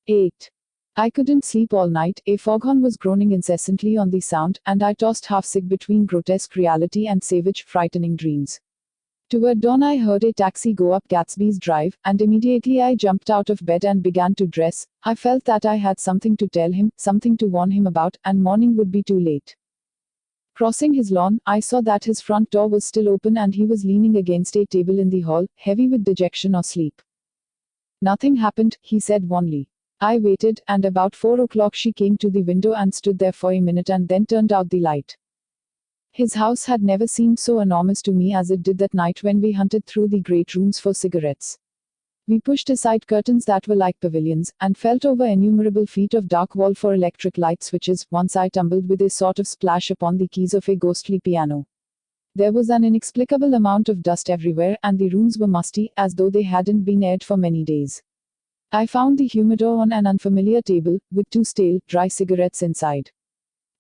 8. I couldn't sleep all night. A foghorn was groaning incessantly on the sound, and I tossed half sick between grotesque reality and savage, frightening dreams. Toward dawn I heard a taxi go up Gatsby's drive, and immediately I jumped out of bed and began to dress. I felt that I had something to tell him, something to warn him about, and morning would be too late. Crossing his lawn, I saw that his front door was still open and he was leaning against a table in the hall, heavy with dejection or sleep. Nothing happened, he said wanly. I waited, and about 4 o'clock she came to the window and stood there for a minute and then turned out the light. His house had never seemed so enormous to me as it did that night when we hunted through the great rooms for cigarettes. We pushed aside curtains that were like pavilions, and felt over innumerable feet of dark wall for electric light switches. Once I tumbled with a sort of splash upon the keys of a ghostly piano. There was an inexplicable amount of dust everywhere, and the rooms were musty, as though they hadn't been aired for many days. I found the humidor on an unfamiliar table, with 2 stale, dry cigarettes inside.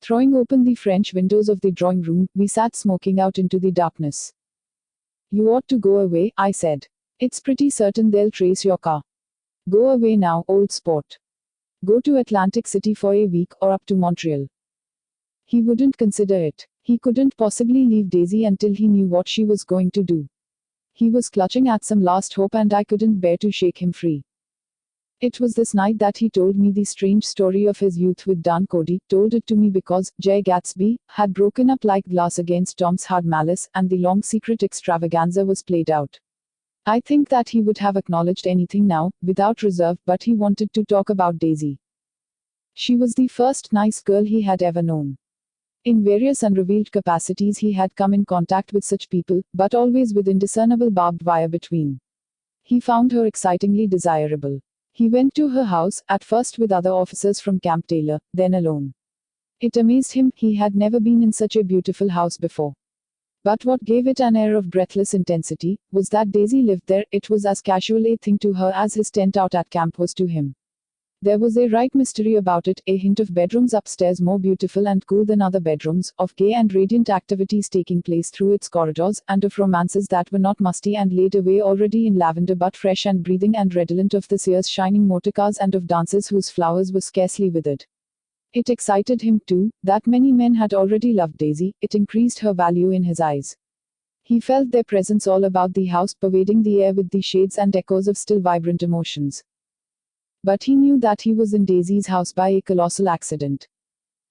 Throwing open the French windows of the drawing room, we sat smoking out into the darkness. You ought to go away, I said. It's pretty certain they'll trace your car. Go away now, old sport. Go to Atlantic City for a week, or up to Montreal. He wouldn't consider it. He couldn't possibly leave Daisy until he knew what she was going to do. He was clutching at some last hope and I couldn't bear to shake him free. It was this night that he told me the strange story of his youth with Dan Cody, told it to me because Jay Gatsby had broken up like glass against Tom's hard malice, and the long secret extravaganza was played out. I think that he would have acknowledged anything now, without reserve, but he wanted to talk about Daisy. She was the first nice girl he had ever known. In various unrevealed capacities he had come in contact with such people, but always with indiscernible barbed wire between. He found her excitingly desirable. He went to her house, at first with other officers from Camp Taylor, then alone. It amazed him, he had never been in such a beautiful house before. But what gave it an air of breathless intensity, was that Daisy lived there. It was as casual a thing to her as his tent out at camp was to him. There was a right mystery about it, a hint of bedrooms upstairs more beautiful and cool than other bedrooms, of gay and radiant activities taking place through its corridors, and of romances that were not musty and laid away already in lavender but fresh and breathing and redolent of this year's shining motorcars and of dances whose flowers were scarcely withered. It excited him, too, that many men had already loved Daisy. It increased her value in his eyes. He felt their presence all about the house, pervading the air with the shades and echoes of still vibrant emotions. But he knew that he was in Daisy's house by a colossal accident.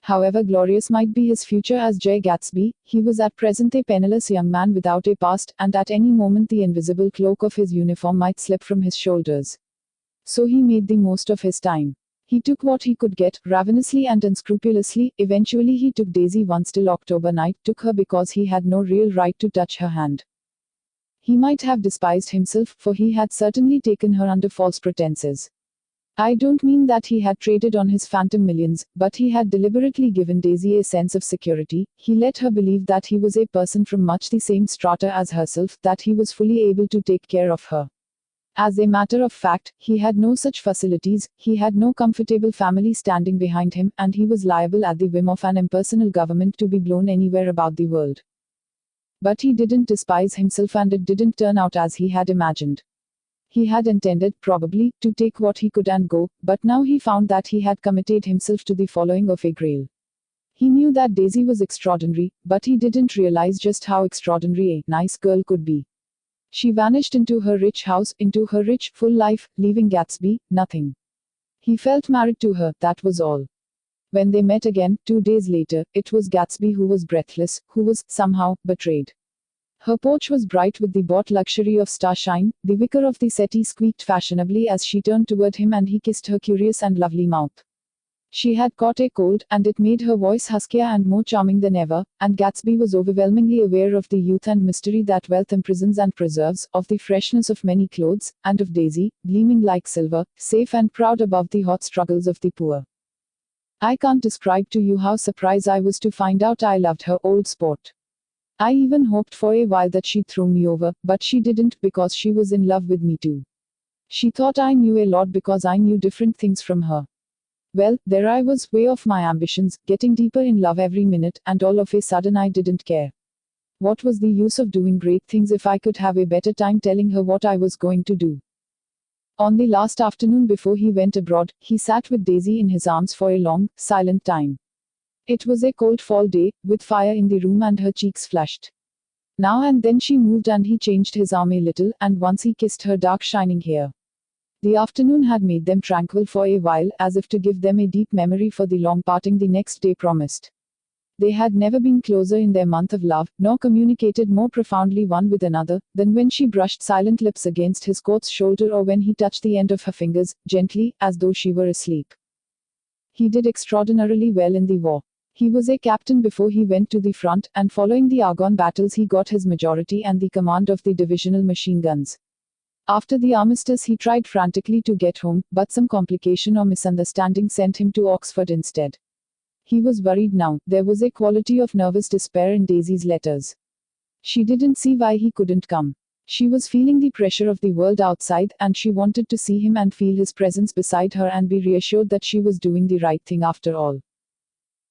However glorious might be his future as Jay Gatsby, he was at present a penniless young man without a past, and at any moment the invisible cloak of his uniform might slip from his shoulders. So he made the most of his time. He took what he could get, ravenously and unscrupulously. Eventually he took Daisy one still October night, took her because he had no real right to touch her hand. He might have despised himself, for he had certainly taken her under false pretenses. I don't mean that he had traded on his phantom millions, but he had deliberately given Daisy a sense of security. He let her believe that he was a person from much the same strata as herself, that he was fully able to take care of her. As a matter of fact, he had no such facilities, he had no comfortable family standing behind him, and he was liable at the whim of an impersonal government to be blown anywhere about the world. But he didn't despise himself, and it didn't turn out as he had imagined. He had intended, probably, to take what he could and go, but now he found that he had committed himself to the following of a grail. He knew that Daisy was extraordinary, but he didn't realize just how extraordinary a nice girl could be. She vanished into her rich house, into her rich, full life, leaving Gatsby nothing. He felt married to her, that was all. When they met again, 2 days later, it was Gatsby who was breathless, who was, somehow, betrayed. Her porch was bright with the bought luxury of starshine. The wicker of the settee squeaked fashionably as she turned toward him and he kissed her curious and lovely mouth. She had caught a cold, and it made her voice huskier and more charming than ever, and Gatsby was overwhelmingly aware of the youth and mystery that wealth imprisons and preserves, of the freshness of many clothes, and of Daisy, gleaming like silver, safe and proud above the hot struggles of the poor. I can't describe to you how surprised I was to find out I loved her, old sport. I even hoped for a while that she'd throw me over, but she didn't, because she was in love with me too. She thought I knew a lot because I knew different things from her. Well, there I was, way off my ambitions, getting deeper in love every minute, and all of a sudden I didn't care. What was the use of doing great things if I could have a better time telling her what I was going to do? On the last afternoon before he went abroad, he sat with Daisy in his arms for a long, silent time. It was a cold fall day, with fire in the room and her cheeks flushed. Now and then she moved and he changed his arm a little, and once he kissed her dark shining hair. The afternoon had made them tranquil for a while, as if to give them a deep memory for the long parting the next day promised. They had never been closer in their month of love, nor communicated more profoundly one with another, than when she brushed silent lips against his coat's shoulder or when he touched the end of her fingers, gently, as though she were asleep. He did extraordinarily well in the war. He was a captain before he went to the front, and following the Argonne battles he got his majority and the command of the divisional machine guns. After the armistice he tried frantically to get home, but some complication or misunderstanding sent him to Oxford instead. He was worried now. There was a quality of nervous despair in Daisy's letters. She didn't see why he couldn't come. She was feeling the pressure of the world outside, and she wanted to see him and feel his presence beside her and be reassured that she was doing the right thing after all.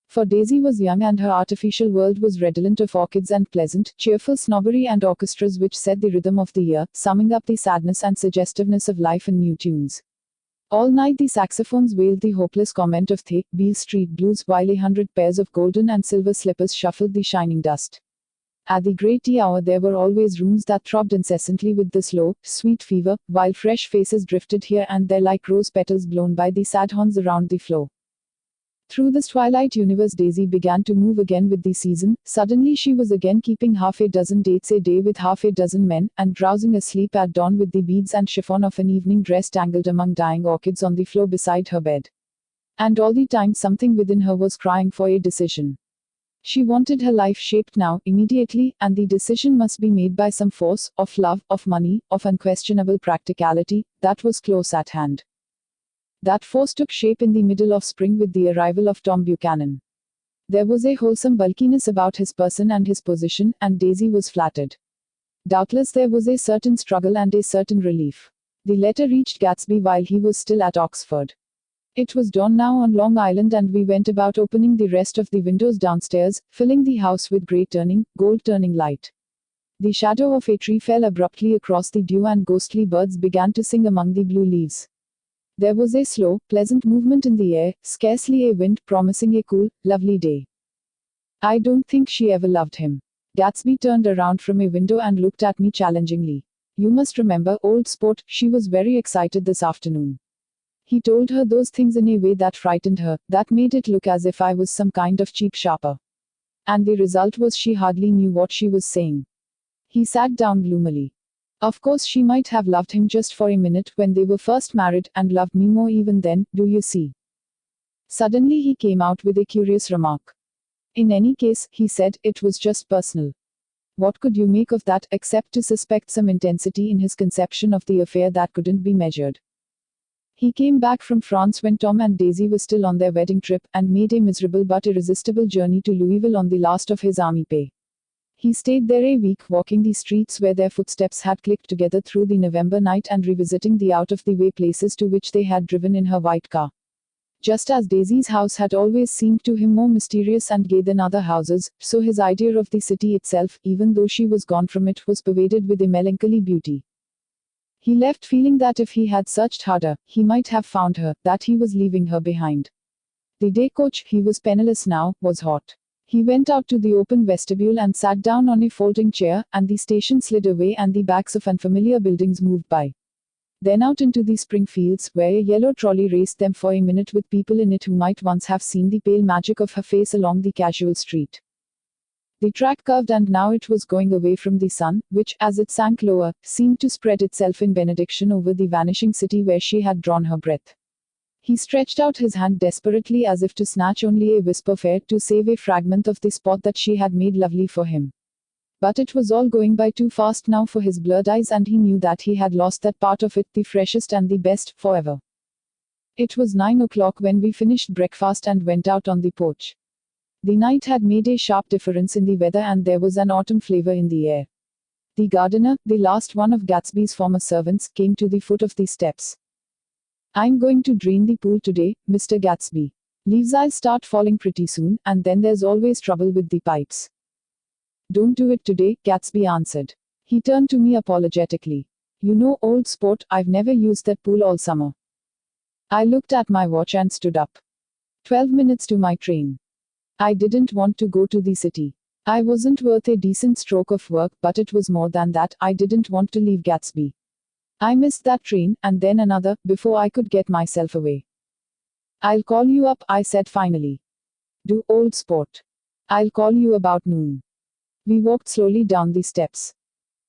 For Daisy was young and her artificial world was redolent of orchids and pleasant, cheerful snobbery and orchestras which set the rhythm of the year, summing up the sadness and suggestiveness of life in new tunes. All night the saxophones wailed the hopeless comment of the Beale Street Blues while 100 pairs of golden and silver slippers shuffled the shining dust. At the great tea hour there were always rooms that throbbed incessantly with the slow, sweet fever, while fresh faces drifted here and there like rose petals blown by the sad horns around the floor. Through this twilight universe Daisy began to move again with the season. Suddenly she was again keeping half a dozen dates a day with half a dozen men, and drowsing asleep at dawn with the beads and chiffon of an evening dress tangled among dying orchids on the floor beside her bed. And all the time something within her was crying for a decision. She wanted her life shaped now, immediately, and the decision must be made by some force, of love, of money, of unquestionable practicality, that was close at hand. That force took shape in the middle of spring with the arrival of Tom Buchanan. There was a wholesome bulkiness about his person and his position, and Daisy was flattered. Doubtless there was a certain struggle and a certain relief. The letter reached Gatsby while he was still at Oxford. It was dawn now on Long Island, and we went about opening the rest of the windows downstairs, filling the house with grey turning, gold turning light. The shadow of a tree fell abruptly across the dew and ghostly birds began to sing among the blue leaves. There was a slow, pleasant movement in the air, scarcely a wind, promising a cool, lovely day. I don't think she ever loved him. Gatsby turned around from a window and looked at me challengingly. You must remember, old sport, she was very excited this afternoon. He told her those things in a way that frightened her, that made it look as if I was some kind of cheap sharper. And the result was she hardly knew what she was saying. He sat down gloomily. Of course she might have loved him just for a minute when they were first married, and loved me more even then, do you see? Suddenly he came out with a curious remark. In any case, he said, it was just personal. What could you make of that, except to suspect some intensity in his conception of the affair that couldn't be measured? He came back from France when Tom and Daisy were still on their wedding trip, and made a miserable but irresistible journey to Louisville on the last of his army pay. He stayed there a week, walking the streets where their footsteps had clicked together through the November night and revisiting the out-of-the-way places to which they had driven in her white car. Just as Daisy's house had always seemed to him more mysterious and gay than other houses, so his idea of the city itself, even though she was gone from it, was pervaded with a melancholy beauty. He left feeling that if he had searched harder, he might have found her, that he was leaving her behind. The day coach, he was penniless now, was hot. He went out to the open vestibule and sat down on a folding chair, and the station slid away and the backs of unfamiliar buildings moved by. Then out into the spring fields, where a yellow trolley raced them for a minute with people in it who might once have seen the pale magic of her face along the casual street. The track curved, and now it was going away from the sun, which, as it sank lower, seemed to spread itself in benediction over the vanishing city where she had drawn her breath. He stretched out his hand desperately as if to snatch only a wisp of air, to save a fragment of the spot that she had made lovely for him. But it was all going by too fast now for his blurred eyes, and he knew that he had lost that part of it, the freshest and the best, forever. It was 9 o'clock when we finished breakfast and went out on the porch. The night had made a sharp difference in the weather, and there was an autumn flavor in the air. The gardener, the last one of Gatsby's former servants, came to the foot of the steps. I'm going to drain the pool today, Mr. Gatsby. Leaves'll start falling pretty soon, and then there's always trouble with the pipes. Don't do it today, Gatsby answered. He turned to me apologetically. You know, old sport, I've never used that pool all summer. I looked at my watch and stood up. 12 minutes to my train. I didn't want to go to the city. I wasn't worth a decent stroke of work, but it was more than that. I didn't want to leave Gatsby. I missed that train, and then another, before I could get myself away. I'll call you up, I said finally. Do, old sport. I'll call you about noon. We walked slowly down the steps.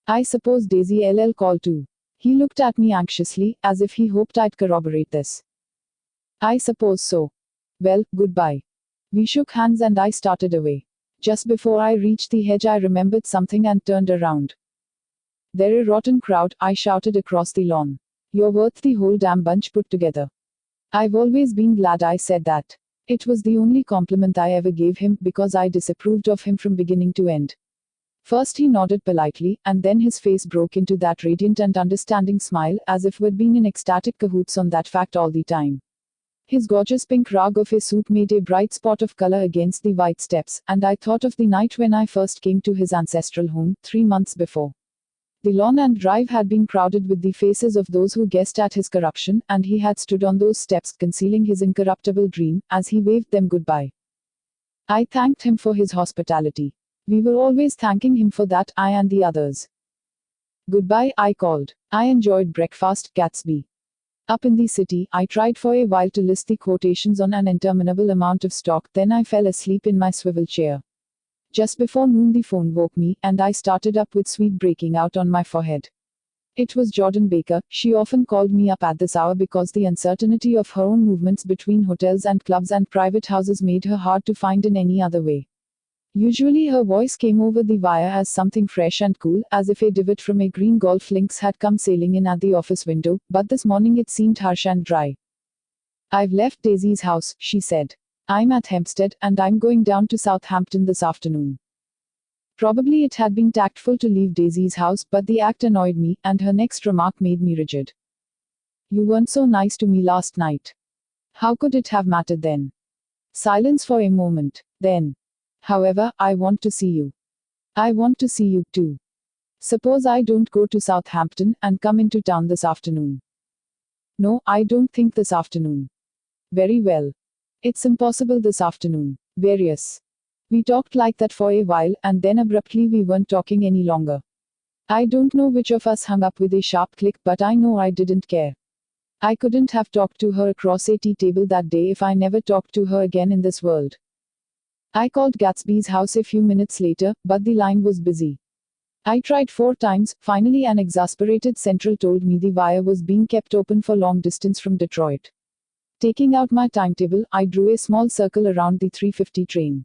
I suppose Daisy LL called too. He looked at me anxiously, as if he hoped I'd corroborate this. I suppose so. Well, goodbye. We shook hands and I started away. Just before I reached the hedge, I remembered something and turned around. They're a rotten crowd, I shouted across the lawn. You're worth the whole damn bunch put together. I've always been glad I said that. It was the only compliment I ever gave him, because I disapproved of him from beginning to end. First he nodded politely, and then his face broke into that radiant and understanding smile, as if we'd been in ecstatic cahoots on that fact all the time. His gorgeous pink rag of a suit made a bright spot of color against the white steps, and I thought of the night when I first came to his ancestral home, 3 months before. The lawn and drive had been crowded with the faces of those who guessed at his corruption, and he had stood on those steps, concealing his incorruptible dream, as he waved them goodbye. I thanked him for his hospitality. We were always thanking him for that, I and the others. Goodbye, I called. I enjoyed breakfast, Gatsby. Up in the city, I tried for a while to list the quotations on an interminable amount of stock, then I fell asleep in my swivel chair. Just before noon the phone woke me, and I started up with sweat breaking out on my forehead. It was Jordan Baker. She often called me up at this hour because the uncertainty of her own movements between hotels and clubs and private houses made her hard to find in any other way. Usually her voice came over the wire as something fresh and cool, as if a divot from a green golf links had come sailing in at the office window, but this morning it seemed harsh and dry. I've left Daisy's house, she said. I'm at Hempstead, and I'm going down to Southampton this afternoon. Probably it had been tactful to leave Daisy's house, but the act annoyed me, and her next remark made me rigid. You weren't so nice to me last night. How could it have mattered then? Silence for a moment. Then. However, I want to see you. I want to see you, too. Suppose I don't go to Southampton, and come into town this afternoon. No, I don't think this afternoon. Very well. It's impossible this afternoon. Various. We talked like that for a while, and then abruptly we weren't talking any longer. I don't know which of us hung up with a sharp click, but I know I didn't care. I couldn't have talked to her across a tea table that day if I never talked to her again in this world. I called Gatsby's house a few minutes later, but the line was busy. I tried 4 times. Finally an exasperated central told me the wire was being kept open for long distance from Detroit. Taking out my timetable, I drew a small circle around the 3:50 train.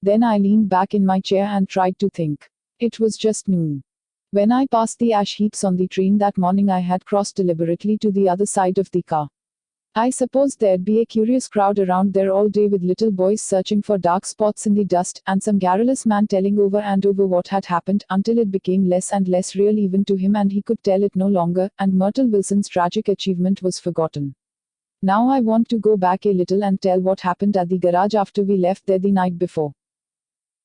Then I leaned back in my chair and tried to think. It was just noon. When I passed the ash heaps on the train that morning, I had crossed deliberately to the other side of the car. I supposed there'd be a curious crowd around there all day with little boys searching for dark spots in the dust, and some garrulous man telling over and over what had happened, until it became less and less real even to him and he could tell it no longer, and Myrtle Wilson's tragic achievement was forgotten. Now I want to go back a little and tell what happened at the garage after we left there the night before.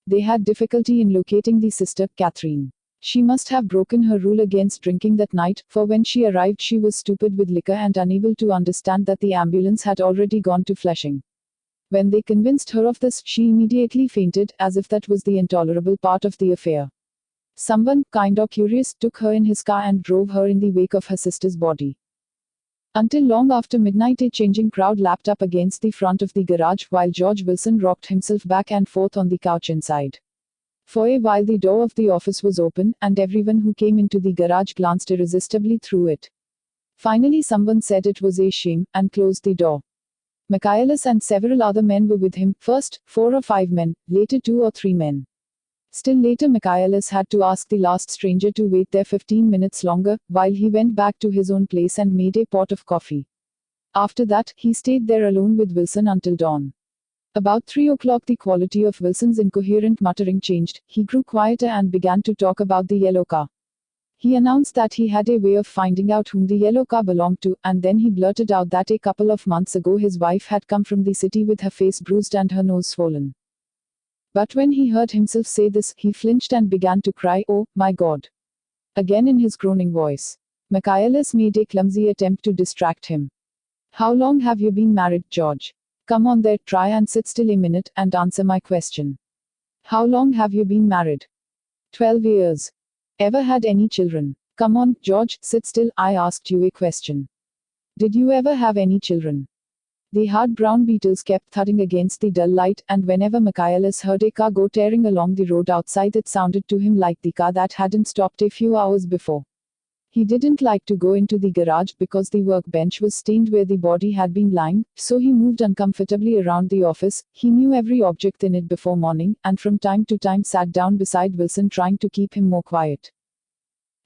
They had difficulty in locating the sister, Catherine. She must have broken her rule against drinking that night, for when she arrived she was stupid with liquor and unable to understand that the ambulance had already gone to Flushing. When they convinced her of this, she immediately fainted, as if that was the intolerable part of the affair. Someone, kinda curious, took her in his car and drove her in the wake of her sister's body. Until long after midnight a changing crowd lapped up against the front of the garage while George Wilson rocked himself back and forth on the couch inside. For a while the door of the office was open, and everyone who came into the garage glanced irresistibly through it. Finally someone said it was a shame, and closed the door. Michaelis and several other men were with him, first 4 or 5 men, later 2 or 3 men. Still later Michaelis had to ask the last stranger to wait there 15 minutes longer, while he went back to his own place and made a pot of coffee. After that, he stayed there alone with Wilson until dawn. About 3 o'clock the quality of Wilson's incoherent muttering changed. He grew quieter and began to talk about the yellow car. He announced that he had a way of finding out whom the yellow car belonged to, and then he blurted out that a couple of months ago his wife had come from the city with her face bruised and her nose swollen. But when he heard himself say this, he flinched and began to cry, "Oh, my God!" again in his groaning voice. Michaelis made a clumsy attempt to distract him. How long have you been married, George? Come on there, try and sit still a minute and answer my question. How long have you been married? 12 years. Ever had any children? Come on, George, sit still, I asked you a question. Did you ever have any children? The hard brown beetles kept thudding against the dull light, and whenever Michaelis heard a car go tearing along the road outside, it sounded to him like the car that hadn't stopped a few hours before. He didn't like to go into the garage because the workbench was stained where the body had been lying, so he moved uncomfortably around the office. He knew every object in it before morning, and from time to time sat down beside Wilson trying to keep him more quiet.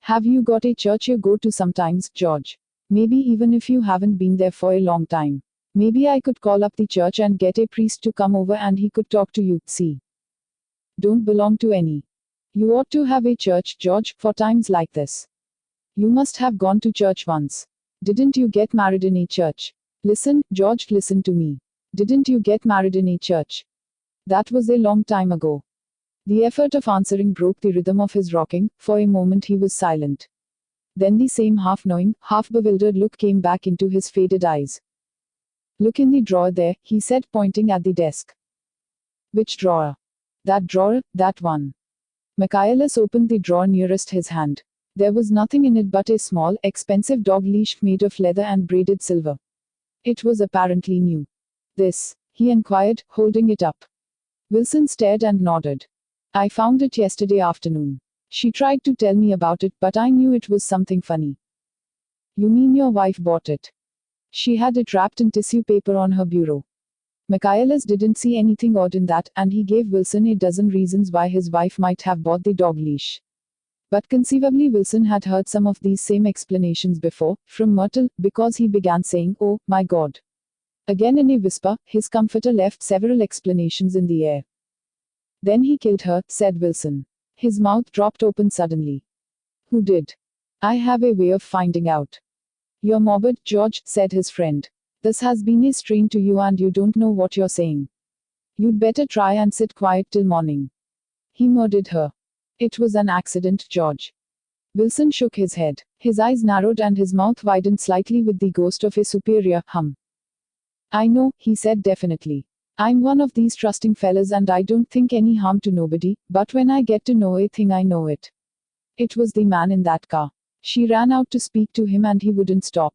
Have you got a church you go to sometimes, George? Maybe even if you haven't been there for a long time. Maybe I could call up the church and get a priest to come over and he could talk to you. See? Don't belong to any. You ought to have a church, George, for times like this. You must have gone to church once. Didn't you get married in a church? Listen, George, listen to me. Didn't you get married in a church? That was a long time ago. The effort of answering broke the rhythm of his rocking. For a moment he was silent. Then the same half-knowing, half-bewildered look came back into his faded eyes. Look in the drawer there, he said, pointing at the desk. Which drawer? That drawer, that one. Michaelis opened the drawer nearest his hand. There was nothing in it but a small, expensive dog leash made of leather and braided silver. It was apparently new. This? He inquired, holding it up. Wilson stared and nodded. I found it yesterday afternoon. She tried to tell me about it, but I knew it was something funny. You mean your wife bought it? She had it wrapped in tissue paper on her bureau. Michaelis didn't see anything odd in that, and he gave Wilson a dozen reasons why his wife might have bought the dog leash. But conceivably Wilson had heard some of these same explanations before, from Myrtle, because he began saying, oh, my God. Again in a whisper, his comforter left several explanations in the air. Then he killed her, said Wilson. His mouth dropped open suddenly. Who did? I have a way of finding out. You're morbid, George, said his friend. This has been a strain to you and you don't know what you're saying. You'd better try and sit quiet till morning. He murdered her. It was an accident, George. Wilson shook his head. His eyes narrowed and his mouth widened slightly with the ghost of a superior hum. I know, he said definitely. I'm one of these trusting fellas and I don't think any harm to nobody, but when I get to know a thing I know it. It was the man in that car. She ran out to speak to him and he wouldn't stop.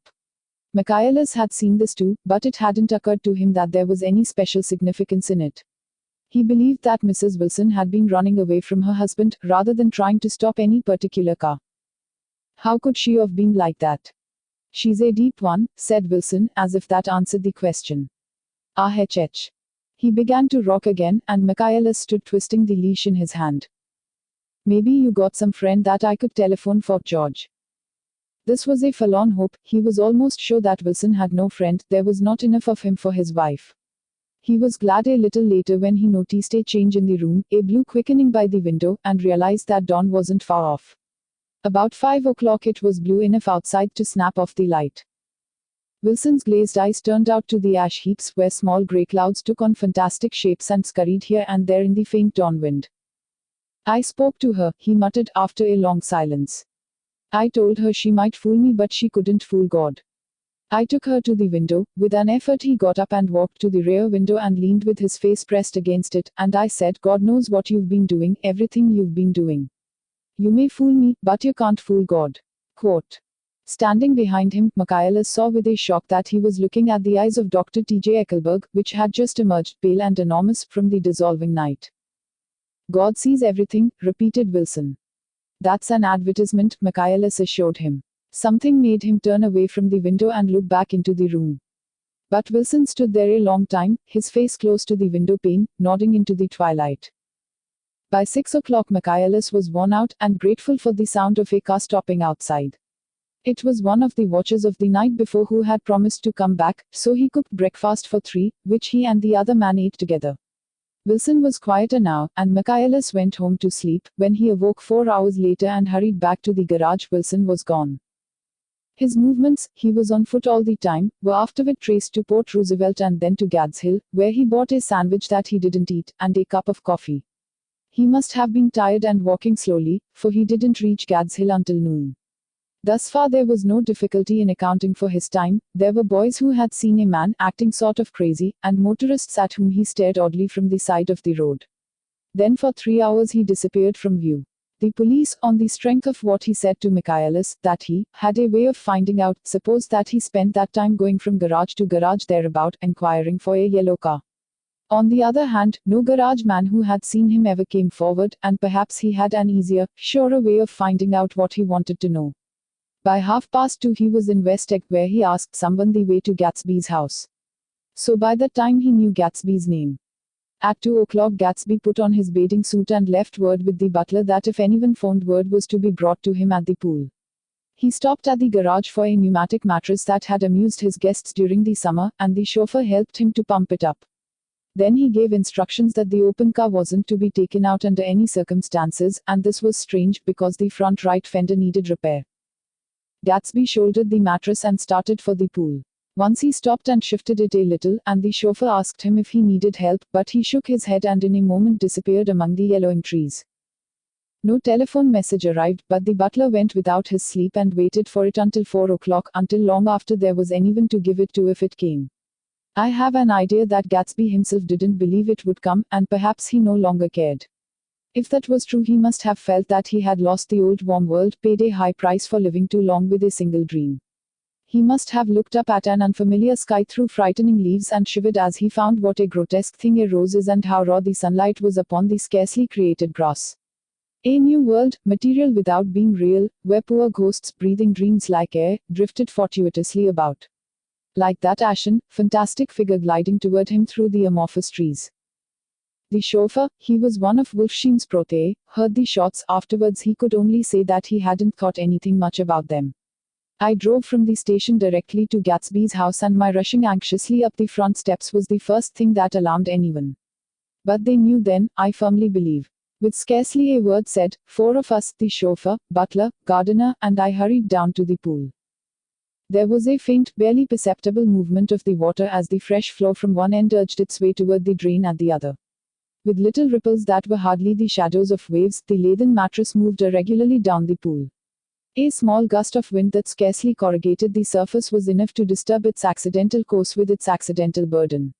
Michaelis had seen this too, but it hadn't occurred to him that there was any special significance in it. He believed that Mrs. Wilson had been running away from her husband, rather than trying to stop any particular car. How could she have been like that? She's a deep one, said Wilson, as if that answered the question. Ah-h-h. He began to rock again, and Michaelis stood twisting the leash in his hand. Maybe you got some friend that I could telephone for, George. This was a forlorn hope. He was almost sure that Wilson had no friend, there was not enough of him for his wife. He was glad a little later when he noticed a change in the room, a blue quickening by the window, and realized that dawn wasn't far off. About 5 o'clock it was blue enough outside to snap off the light. Wilson's glazed eyes turned out to the ash heaps where small grey clouds took on fantastic shapes and scurried here and there in the faint dawn wind. I spoke to her, he muttered after a long silence. I told her she might fool me but she couldn't fool God. I took her to the window. With an effort he got up and walked to the rear window and leaned with his face pressed against it, and I said, God knows what you've been doing, everything you've been doing. You may fool me, but you can't fool God. Quote. Standing behind him, Michaelis saw with a shock that he was looking at the eyes of Dr. T.J. Eckelberg, which had just emerged, pale and enormous, from the dissolving night. God sees everything, repeated Wilson. That's an advertisement, Michaelis assured him. Something made him turn away from the window and look back into the room. But Wilson stood there a long time, his face close to the window pane, nodding into the twilight. By 6 o'clock Michaelis was worn out, and grateful for the sound of a car stopping outside. It was one of the watchers of the night before who had promised to come back, so he cooked breakfast for 3, which he and the other man ate together. Wilson was quieter now, and Michaelis went home to sleep. When he awoke 4 hours later and hurried back to the garage, Wilson was gone. His movements, he was on foot all the time, were afterward traced to Port Roosevelt and then to Gads Hill, where he bought a sandwich that he didn't eat, and a cup of coffee. He must have been tired and walking slowly, for he didn't reach Gads Hill until noon. Thus far there was no difficulty in accounting for his time. There were boys who had seen a man acting sort of crazy, and motorists at whom he stared oddly from the side of the road. Then for 3 hours he disappeared from view. The police, on the strength of what he said to Michaelis, that he had a way of finding out, supposed that he spent that time going from garage to garage thereabout, inquiring for a yellow car. On the other hand, no garage man who had seen him ever came forward, and perhaps he had an easier, surer way of finding out what he wanted to know. By 2:30 he was in West Egg, where he asked someone the way to Gatsby's house. So by that time he knew Gatsby's name. At 2 o'clock Gatsby put on his bathing suit and left word with the butler that if anyone phoned, word was to be brought to him at the pool. He stopped at the garage for a pneumatic mattress that had amused his guests during the summer, and the chauffeur helped him to pump it up. Then he gave instructions that the open car wasn't to be taken out under any circumstances, and this was strange because the front right fender needed repair. Gatsby shouldered the mattress and started for the pool. Once he stopped and shifted it a little, and the chauffeur asked him if he needed help, but he shook his head and in a moment disappeared among the yellowing trees. No telephone message arrived, but the butler went without his sleep and waited for it until 4 o'clock, until long after there was anyone to give it to if it came. I have an idea that Gatsby himself didn't believe it would come, and perhaps he no longer cared. If that was true, he must have felt that he had lost the old warm world, paid a high price for living too long with a single dream. He must have looked up at an unfamiliar sky through frightening leaves and shivered as he found what a grotesque thing a rose is and how raw the sunlight was upon the scarcely created grass. A new world, material without being real, where poor ghosts breathing dreams like air, drifted fortuitously about. Like that ashen, fantastic figure gliding toward him through the amorphous trees. The chauffeur, he was one of Wolfsheim's protege, heard the shots. Afterwards he could only say that he hadn't thought anything much about them. I drove from the station directly to Gatsby's house, and my rushing anxiously up the front steps was the first thing that alarmed anyone. But they knew then, I firmly believe. With scarcely a word said, 4 of us, the chauffeur, butler, gardener, and I, hurried down to the pool. There was a faint, barely perceptible movement of the water as the fresh flow from one end urged its way toward the drain at the other. With little ripples that were hardly the shadows of waves, the laden mattress moved irregularly down the pool. A small gust of wind that scarcely corrugated the surface was enough to disturb its accidental course with its accidental burden.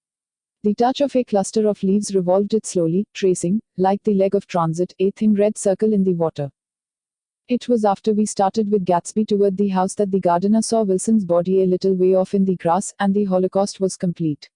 The touch of a cluster of leaves revolved it slowly, tracing, like the leg of transit, a thin red circle in the water. It was after we started with Gatsby toward the house that the gardener saw Wilson's body a little way off in the grass, and the Holocaust was complete.